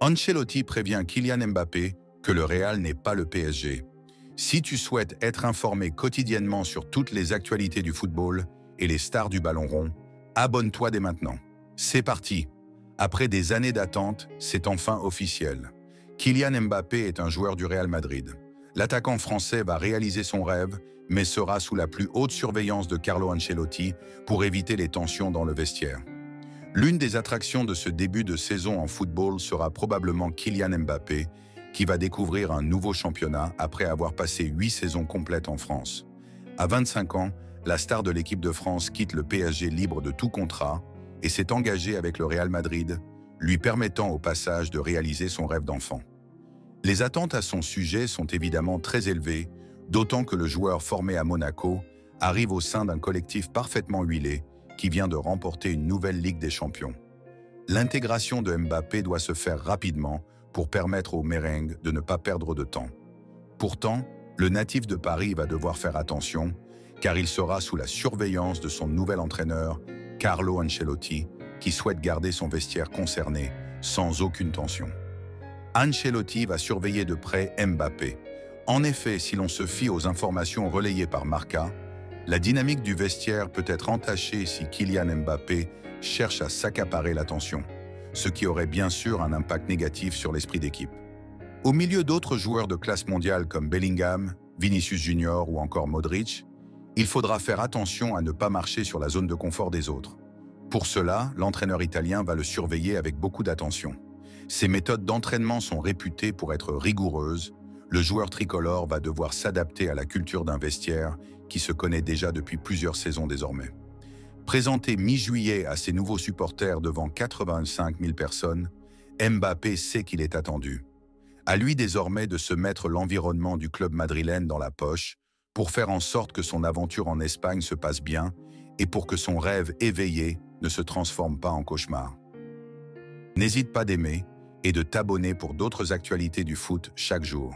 Ancelotti prévient Kylian Mbappé que le Real n'est pas le PSG. Si tu souhaites être informé quotidiennement sur toutes les actualités du football et les stars du ballon rond, abonne-toi dès maintenant. C'est parti! Après des années d'attente, c'est enfin officiel. Kylian Mbappé est un joueur du Real Madrid. L'attaquant français va réaliser son rêve, mais sera sous la plus haute surveillance de Carlo Ancelotti pour éviter les tensions dans le vestiaire. L'une des attractions de ce début de saison en football sera probablement Kylian Mbappé, qui va découvrir un nouveau championnat après avoir passé 8 saisons complètes en France. À 25 ans, la star de l'équipe de France quitte le PSG libre de tout contrat et s'est engagé avec le Real Madrid, lui permettant au passage de réaliser son rêve d'enfant. Les attentes à son sujet sont évidemment très élevées, d'autant que le joueur formé à Monaco arrive au sein d'un collectif parfaitement huilé qui vient de remporter une nouvelle Ligue des Champions. L'intégration de Mbappé doit se faire rapidement pour permettre aux merengues de ne pas perdre de temps. Pourtant, le natif de Paris va devoir faire attention, car il sera sous la surveillance de son nouvel entraîneur, Carlo Ancelotti, qui souhaite garder son vestiaire concerné sans aucune tension. Ancelotti va surveiller de près Mbappé. En effet, si l'on se fie aux informations relayées par Marca, la dynamique du vestiaire peut être entachée si Kylian Mbappé cherche à s'accaparer l'attention, ce qui aurait bien sûr un impact négatif sur l'esprit d'équipe. Au milieu d'autres joueurs de classe mondiale comme Bellingham, Vinicius Junior ou encore Modric, il faudra faire attention à ne pas marcher sur la zone de confort des autres. Pour cela, l'entraîneur italien va le surveiller avec beaucoup d'attention. Ses méthodes d'entraînement sont réputées pour être rigoureuses. Le joueur tricolore va devoir s'adapter à la culture d'un vestiaire qui se connaît déjà depuis plusieurs saisons désormais. Présenté mi-juillet à ses nouveaux supporters devant 85 000 personnes, Mbappé sait qu'il est attendu. À lui désormais de se mettre l'environnement du club madrilène dans la poche pour faire en sorte que son aventure en Espagne se passe bien et pour que son rêve éveillé ne se transforme pas en cauchemar. N'hésite pas d'aimer et de t'abonner pour d'autres actualités du foot chaque jour.